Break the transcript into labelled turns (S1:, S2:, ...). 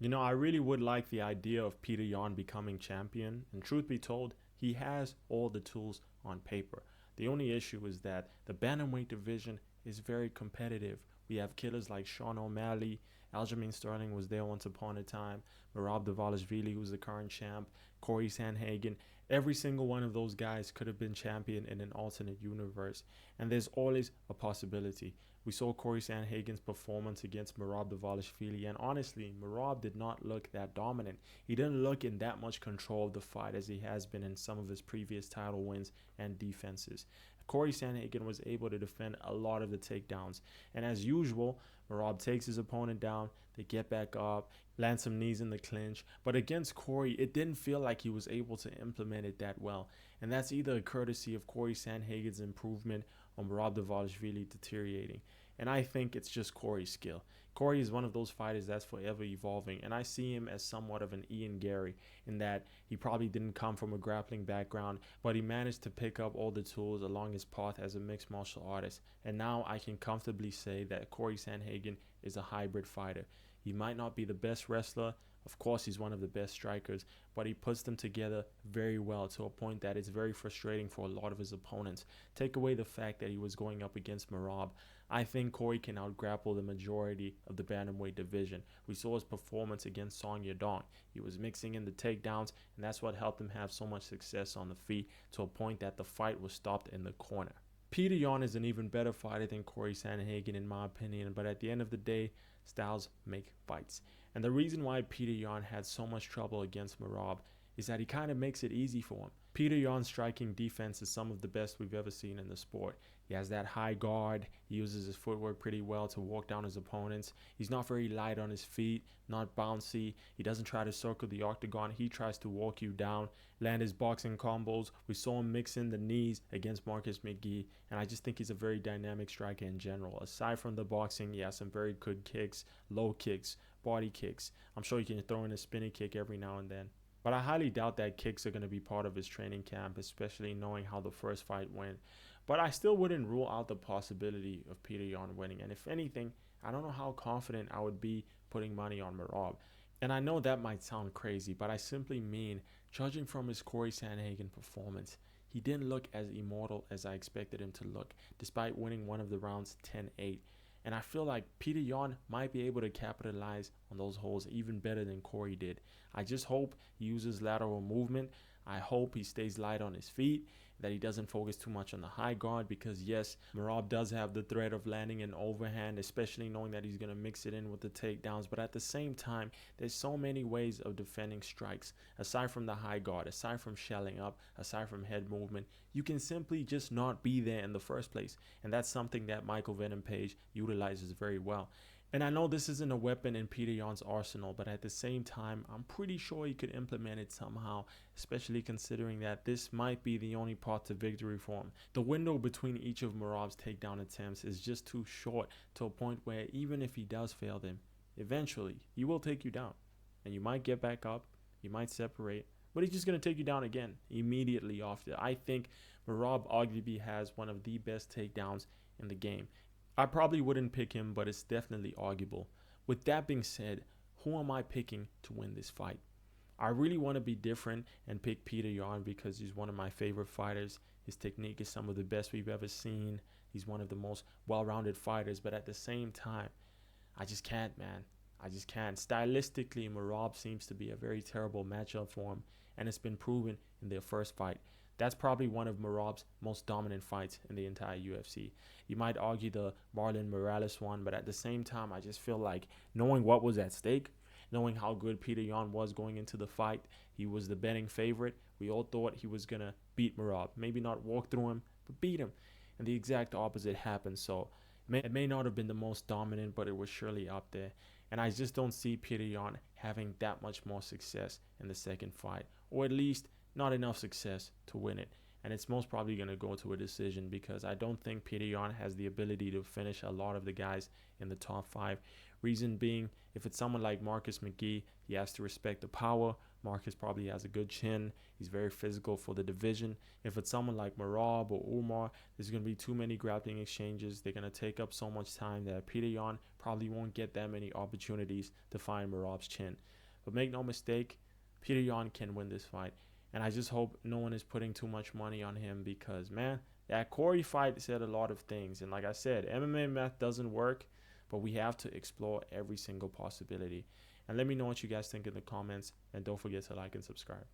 S1: You know, I really would like the idea of Peter Yan becoming champion, and truth be told, he has all the tools on paper. The only issue is that the bantamweight division is very competitive. We have killers like Sean O'Malley, Aljamain Sterling was there once upon a time, Merab Dvalishvili, who's the current champ, Corey Sandhagen. Every single one of those guys could have been champion in an alternate universe, and there's always a possibility. We saw Corey Sandhagen's performance against Merab Dvalishvili, and honestly, Merab did not look that dominant. He didn't look in that much control of the fight as he has been in some of his previous title wins and defenses. Corey Sandhagen was able to defend a lot of the takedowns, and as usual, Merab takes his opponent down, they get back up, land some knees in the clinch, but against Corey, it didn't feel like he was able to implement it that well, and that's either a courtesy of Corey Sandhagen's improvement or Merab Dvalishvili deteriorating. And I think it's just Corey's skill. Corey is one of those fighters that's forever evolving, and I see him as somewhat of an Ian Gary in that he probably didn't come from a grappling background, but he managed to pick up all the tools along his path as a mixed martial artist. And now I can comfortably say that Corey Sandhagen is a hybrid fighter. He might not be the best wrestler. Of course, he's one of the best strikers, but he puts them together very well to a point that it's very frustrating for a lot of his opponents. Take away the fact that he was going up against Merab. I think Corey can outgrapple the majority of the bantamweight division. We saw his performance against Song Yadong. He was mixing in the takedowns, and that's what helped him have so much success on the feet to a point that the fight was stopped in the corner. Peter Yan is an even better fighter than Corey Sandhagen in my opinion, but at the end of the day, styles make fights. And the reason why Peter Yan had so much trouble against Merab is that he kind of makes it easy for him. Peter Yan's striking defense is some of the best we've ever seen in the sport. He has that high guard. He uses his footwork pretty well to walk down his opponents. He's not very light on his feet, not bouncy. He doesn't try to circle the octagon. He tries to walk you down, land his boxing combos. We saw him mix in the knees against Marcus McGee, and I just think he's a very dynamic striker in general. Aside from the boxing, he has some very good kicks, low kicks, body kicks. I'm sure he can throw in a spinning kick every now and then. But I highly doubt that kicks are going to be part of his training camp, especially knowing how the first fight went. But I still wouldn't rule out the possibility of Peter Yan winning. And if anything, I don't know how confident I would be putting money on Merab. And I know that might sound crazy, but I simply mean, judging from his Corey Sandhagen performance, he didn't look as immortal as I expected him to look, despite winning one of the rounds 10-8. And I feel like Peter Yan might be able to capitalize on those holes even better than Corey did. I just hope he uses lateral movement. I hope he stays light on his feet, that he doesn't focus too much on the high guard because yes, Merab does have the threat of landing an overhand, especially knowing that he's going to mix it in with the takedowns. But at the same time, there's so many ways of defending strikes. Aside from the high guard, aside from shelling up, aside from head movement, you can simply just not be there in the first place. And that's something that Michael Venom Page utilizes very well. And I know this isn't a weapon in Peter Yan's arsenal, but at the same time, I'm pretty sure he could implement it somehow, especially considering that this might be the only path to victory for him. The window between each of Merab's takedown attempts is just too short to a point where even if he does fail them, eventually he will take you down. And you might get back up, you might separate, but he's just going to take you down again immediately after. I think Merab arguably has one of the best takedowns in the game. I probably wouldn't pick him, but it's definitely arguable. With that being said, who am I picking to win this fight? I really want to be different and pick Peter Yan because he's one of my favorite fighters. His technique is some of the best we've ever seen. He's one of the most well-rounded fighters, but at the same time, I just can't, man. I just can't. Stylistically, Merab seems to be a very terrible matchup for him, and it's been proven in their first fight. That's probably one of Merab's most dominant fights in the entire UFC. You might argue the Marlon Morales one, but at the same time, I just feel like knowing what was at stake, knowing how good Peter Yan was going into the fight, he was the betting favorite. We all thought he was going to beat Merab. Maybe not walk through him, but beat him. And the exact opposite happened. So it may not have been the most dominant, but it was surely up there. And I just don't see Peter Yan having that much more success in the second fight, or at least not enough success to win it. And it's most probably going to go to a decision because I don't think Peter Yan has the ability to finish a lot of the guys in the top five. Reason being, if it's someone like Marcus McGee, he has to respect the power. Marcus probably has a good chin. He's very physical for the division. If it's someone like Merab or Umar, there's going to be too many grappling exchanges. They're going to take up so much time that Petr Yan probably won't get that many opportunities to find Merab's chin. But make no mistake, Petr Yan can win this fight. And I just hope no one is putting too much money on him because, man, that Corey fight said a lot of things. And like I said, MMA math doesn't work, but we have to explore every single possibility. And let me know what you guys think in the comments. And don't forget to like and subscribe.